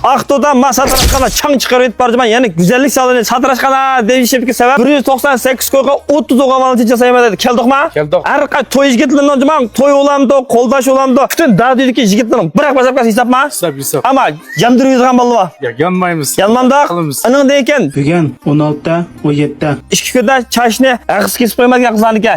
Aqto'dan men satrashqana chang chiqarib etib barman. Ya'ni güzellik saloni satrashqana deyishimga sabab 198 ko'yga 30 o'g'amalchi jasayman dedi. Keldikmi? Keldik. Har qay to'y yigitlarning jumam, to'y olamdi, qo'ldash olamdi. Butun dardidagi yigitlarning bir basapkasi hisobma? Hisob. Ama yandiraydigan bo'lma. Ya yanmaymiz. Yanmamda. Qilamiz. Aning ekan. Bugun 16, 17. Ikki kunda chashni ag'is kesib qo'ymagan qizlarniki.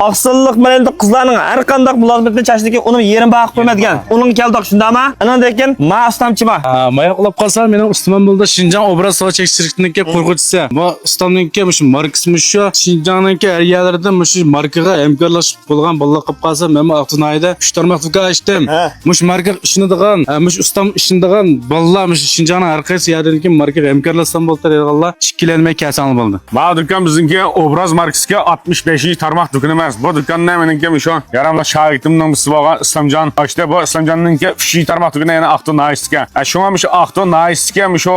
Aqsillik bilan qizlarning har qanday mulozimatni chashniki uni yerim baqib qo'ymaydigan. Uning keldik shundami? Aning ekan ma'ustamchima. Mayaqlab qolsa mening ustimam bo'ldi Şinjan obraz soha çekiştirikniki qo'rquvchisi. Bu ustamniki shu markasmi shu Şinjanniki ariyalarida shu markaga hamkorlashib bo'lgan bolalar qilib qolsa, men Aqto'nayda 3 tarmoq do'kon ochdim. Mush marka ishinidigan, mush ustam ishinidigan bolalar mush Şinjanning har qaysi yerdagi markaga hamkorlashsam bo'ldi deydiganlar ikkilanmay kasal bo'ldi. Bu dükkan bizimki obraz markasiga 65 tarmoq do'kon emas. Bu dükkandan meniki shu yaramla şagirdimning misvoga Islamjon. İşte bu Islamjonninki 3 tarmoq do'koni yana Aqto'nayga. Shunga shu Aqto'nayga shu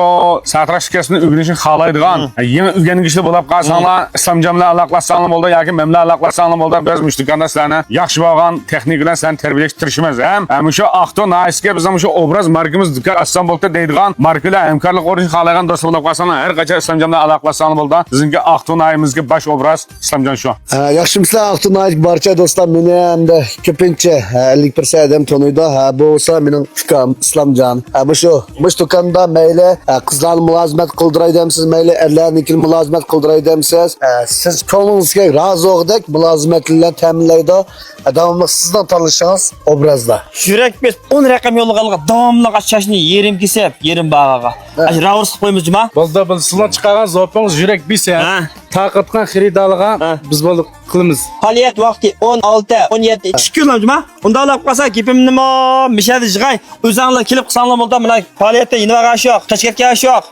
satrash kasbini o'rganishni xohlaydigan. Yangi o'rganishli bo'lib qolsanglar, Islamjon bilan aloqalashsanglar bo'ldi yoki men bilan aloqalashsanglar bo'ldi. Biz mush dükanda sizlarni yaxshi bo'lgan texnik bilan sizlarni tarbiyalashtirishimiz ham. Shu Aqto'nayga bizning shu obraz markamiz dükkan açsam bo'ldi deydigan markalar hamkorlik o'rganishni xohlagan do'stlar bo'lib qolsanglar, har qancha Islamjon bilan aloqalashsanglar bo'ldi. Bizning Aqto'nayimizga bosh obraz Islamjon shu. Yaxshimizlar Aqto'nay barcha do'stlar meni hamda ko'pincha 50% adam tanıydı. Bu olsa mening ukam Islamjon. Bu shu do'konda mayli qizlarni mulozimat qildiray demsiz, mayli erlarniki mulozimat qildiray demsiz. Siz ko'nglingizga rozi bo'lgandek mulozimatlar ta'minlaydi. Davomli sizdan tanishingiz obrazda. Yurak biz 10 raqam yo'lga davomli chashni yerim kesib, yerim bag'aga. Ravurs qo'ymizmi? Bo'ldi, sizlar chiqargan zo'pingiz yurak bisa. Taqatgan xaridorlarga biz bo'ldi qilamiz. Faoliyat vaqti 16, 17. 2 kunlamjimi? Unda olib qolsa gapim nima? Mishadi jig'ay. O'zinglar kelib qilsanglar bo'ldi, mana faoliyatda yeni vaqash yo'q, qashqatga yo'q.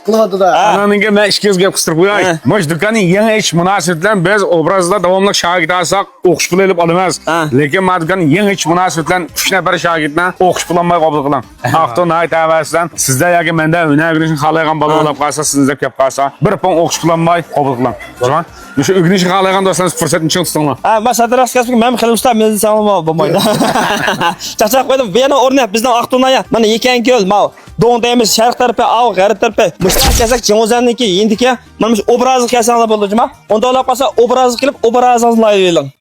Qiladi-da. Ananingga men ishkiz gap qistirib qo'yay. Mosh do'konning yangi ish munosabatlari biz obrazda davomli shagird olsak, o'qish puli olib olamiz. Lekin men do'konning yangi ish munosabatlari 3 nafar shogirdni o'qish puli olmay qabul qilaman. Aqto'nay tavasidan sizda yoki menda o'rganishni xohlagan bola bo'lib qolsa, sizga kelib qolsa, bir pon o'qish puli olmay qabul qilaman. Tamam? Shu o'rganishni xohlagan do'stlaringiz fursatni ching tutinglar. Men satrash kasbiga men qilimstam, men sog'lom bo'lmaydi. Chaqchaq qo'ydim. Bu yana o'rnak bizning Aqto'nay. Mana ekan ko'l, ma Doğu deyimiz şarq tarafı, av g'arb tarafı. Müştah kesak Cengizxonniki, endiki mana shu obrazli kasanglar bo'ldi juma. Onda olib qolsa obrazli qilib obrazini laylaylang.